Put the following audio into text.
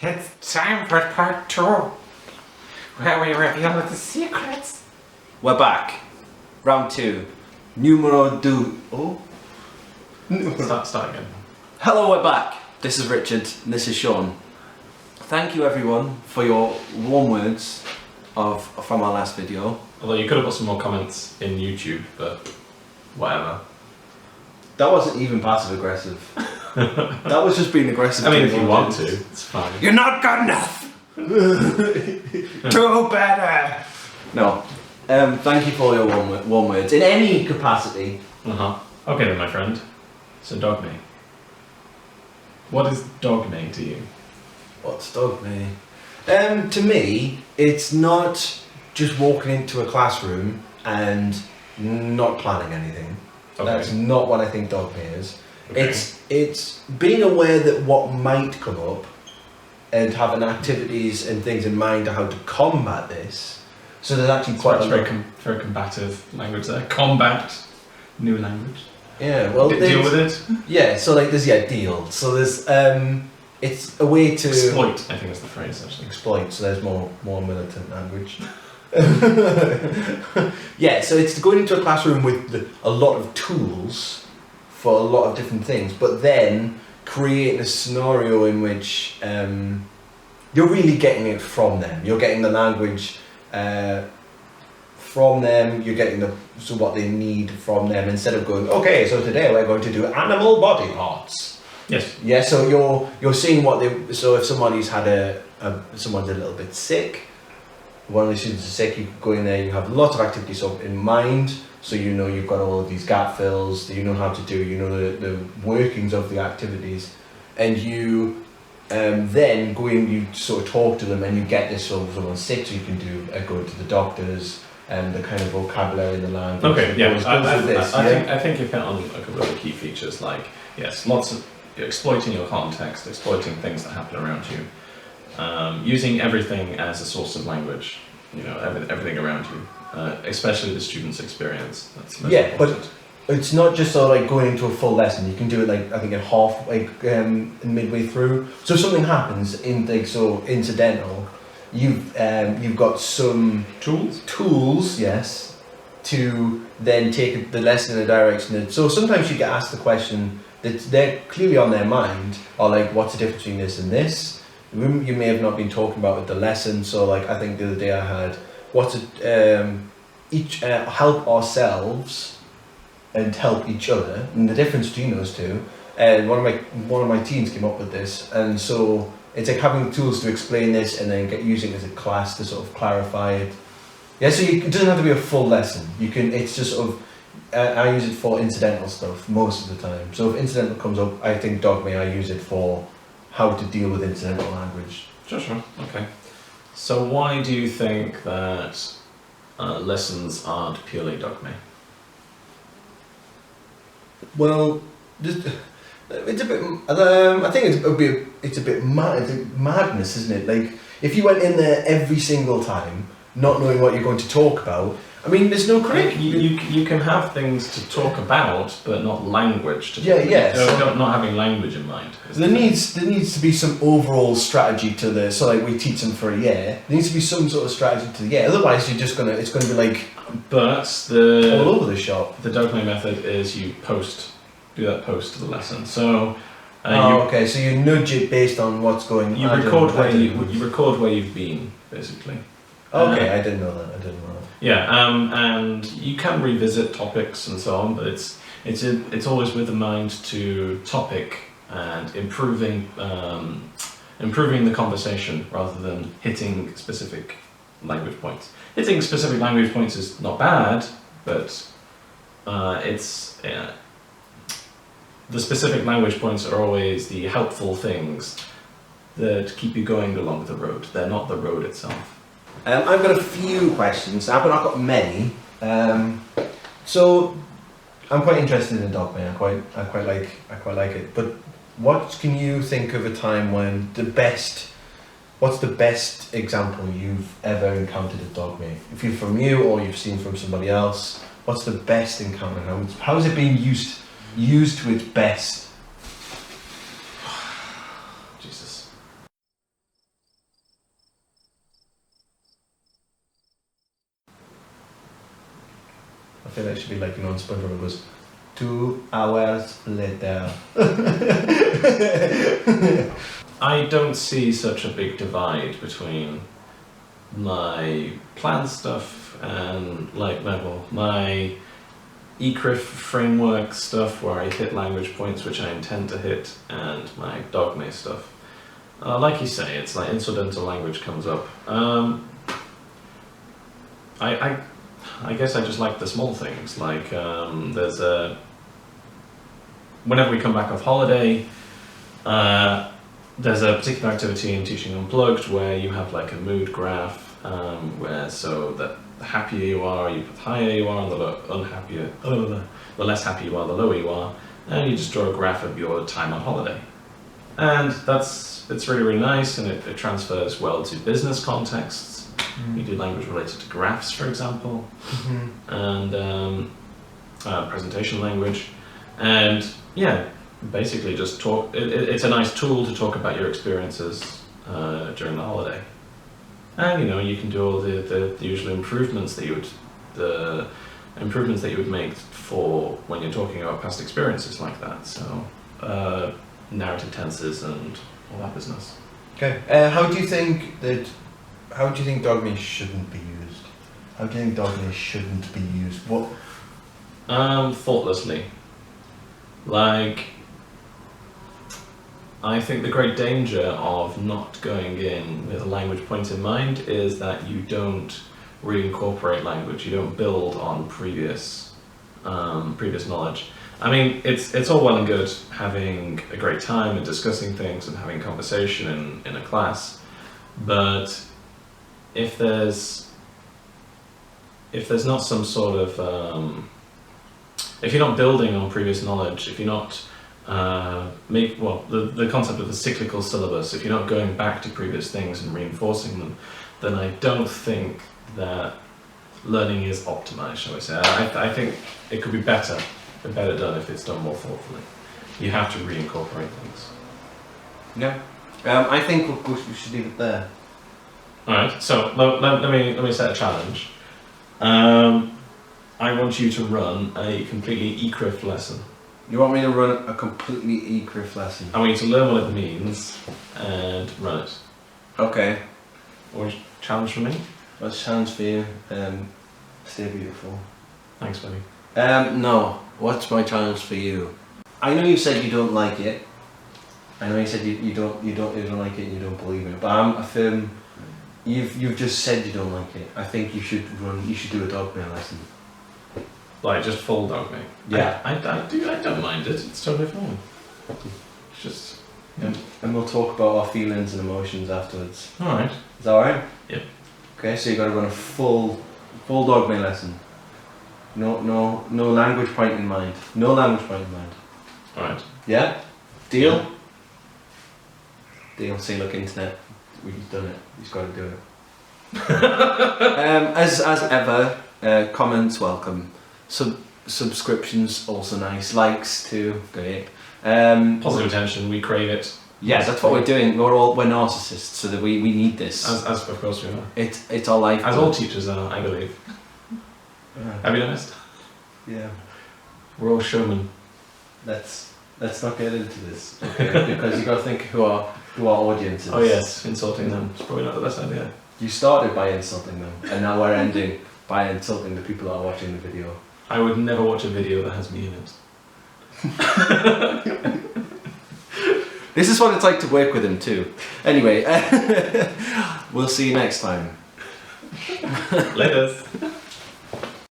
It's time for part 2, where we reveal the secrets. We're back. Round 2. Numero 2. Oh. Start again. Hello, we're back. This is Richard and this is Shaun. Thank you everyone for your warm words from our last video. Although you could have put some more comments in YouTube, but whatever. That wasn't even passive aggressive. That was just being aggressive. I mean, if you want to, it's fine. You're not good enough! Do better! No. Thank you for your warm words. In any capacity. Okay then, my friend. So, Dogme. What is Dogme to you? What's Dogme? To me, it's not just walking into a classroom and not planning anything. Okay. That's not what I think Dogme is. Okay. It's being aware that what might come up and having activities and things in mind of how to combat this. So there's actually quite a lot. Very combative language there. Combat. New language. Yeah, well, deal with it. Yeah, so like there's deal. So there's it's a way to exploit. I think is the phrase actually. Exploit. So there's more militant language. Yeah, so it's going into a classroom with a lot of tools for a lot of different things, but then creating a scenario in which you're really getting it from them. You're getting the language from them. You're getting what they need from them instead of going, okay, so today we're going to do animal body parts. Yes. Yeah. So you're seeing what they. So if somebody's had someone's a little bit sick. One of the students is sick, you go in there, you have lots of activities in mind, so you know you've got all of these gap fills that you know how to do, you know the workings of the activities, and you then go in, you sort of talk to them and you get this, so someone's sick, so you can do go to the doctors and the kind of vocabulary, the language. Okay, yeah, I think you've hit on a couple of the key features, like, yes, lots of exploiting your context, exploiting things that happen around you. Using everything as a source of language, you know, everything around you, especially the student's experience. That's most important. But it's not just sort of like going into a full lesson. You can do it like I think in half, like midway through. So if something happens incidental, you've got some tools, yes, to then take the lesson in a direction. So sometimes you get asked the question that they're clearly on their mind, or like, what's the difference between this and this? You may have not been talking about with the lesson, so like I think the other day I had help ourselves and help each other, and the difference between those two. And one of my teens came up with this, and so it's like having the tools to explain this and then using it as a class to sort of clarify it. Yeah, so it doesn't have to be a full lesson. You can. It's just sort of. I use it for incidental stuff most of the time. So if incidental comes up, I think Dogme, I use it for how to deal with incidental language. Sure. Okay. So why do you think that lessons aren't purely Dogme? Well, it's a bit. I think it's a bit madness, isn't it? Like if you went in there every single time, not knowing what you're going to talk about. I mean, there's no correct. You can have things to talk about, but not language to talk about. Not having language in mind. There needs to be some overall strategy to this. So like we teach them for a year. There needs to be some sort of strategy to the year. Otherwise, it's gonna be like. But all over the shop. The Dogme method is you do that post to the lesson. So. Okay. So you nudge it based on what's going. You record where you've been, basically. Okay, I didn't know that. Yeah, and you can revisit topics and so on, but it's always with a mind to topic and improving the conversation rather than hitting specific language points. Hitting specific language points is not bad, but the specific language points are always the helpful things that keep you going along the road. They're not the road itself. I've got a few questions. I've not got many. So I'm quite interested in Dogme. I quite like it. But what can you think of a time when what's the best example you've ever encountered of Dogme? If you're from you or you've seen from somebody else, what's the best encounter? How is it being used to its best? Jesus. feel like it should be like, you know, on SpongeBob it goes, 2 hours later. I don't see such a big divide between my plan stuff and like my ECRIF framework stuff where I hit language points which I intend to hit, and my Dogme stuff. Like you say, it's like incidental language comes up. I guess I just like the small things, like there's a... Whenever we come back off holiday, there's a particular activity in Teaching Unplugged where you have like a mood graph, where so that the happier you are, the higher you are, and the less happy you are, the lower you are, and you just draw a graph of your time on holiday. And it's really, really nice, and it transfers well to business contexts. You do language related to graphs, for example, and presentation language, and yeah, basically just talk. It's a nice tool to talk about your experiences during the holiday, and you know, you can do all the usual improvements that you would make for when you're talking about past experiences like that. So narrative tenses and all that business. Okay. How do you think Dogme shouldn't be used? How do you think Dogme shouldn't be used? What? Thoughtlessly. Like, I think the great danger of not going in with a language point in mind is that you don't reincorporate language, you don't build on previous knowledge. I mean, it's all well and good having a great time and discussing things and having conversation in a class, but if there's not some sort of if you're not building on previous knowledge, if you're not the concept of the cyclical syllabus, if you're not going back to previous things and reinforcing them, then I don't think that learning is optimized, shall we say. I think it could be better done if it's done more thoughtfully. You have to reincorporate things. Yeah. I think we should leave it there. Alright, so let me set a challenge. I want you to run a completely ECRIF lesson. You want me to run a completely ECRIF lesson? I want you to learn what it means and run it. Okay. Or challenge for me? What's a challenge for you? Stay beautiful. Thanks, buddy. No. What's my challenge for you? I know you said you don't like it. I know you said you don't like it and you don't believe it. But I'm a firm. You've just said you don't like it. I think you should do a Dogme lesson. Like just full Dogme. Yeah. I don't mind it. It's totally fine. It's just. Yeah. And we'll talk about our feelings and emotions afterwards. All right. Is that alright? Yep. Okay, so you got to run a full Dogme lesson. No language point in mind. No language point in mind. All right. Yeah. Deal. Yeah. Deal. See, look, internet. We've done it. He's got to do it. As ever, comments welcome. Subscriptions also nice. Likes too. Great. Positive attention. We crave it. Yeah, that's what we're doing. We're narcissists, so that we need this. As of course we are. It's our life. As all teachers are, I believe. Have you noticed? Yeah. We're all showmen. Let's not get into this, okay? Because you got to think who our audience is. Oh yes, insulting them. It's probably not the best idea. You started by insulting them, and now we're ending by insulting the people that are watching the video. I would never watch a video that has me in it. This is what it's like to work with him too. Anyway, we'll see you next time. Laters.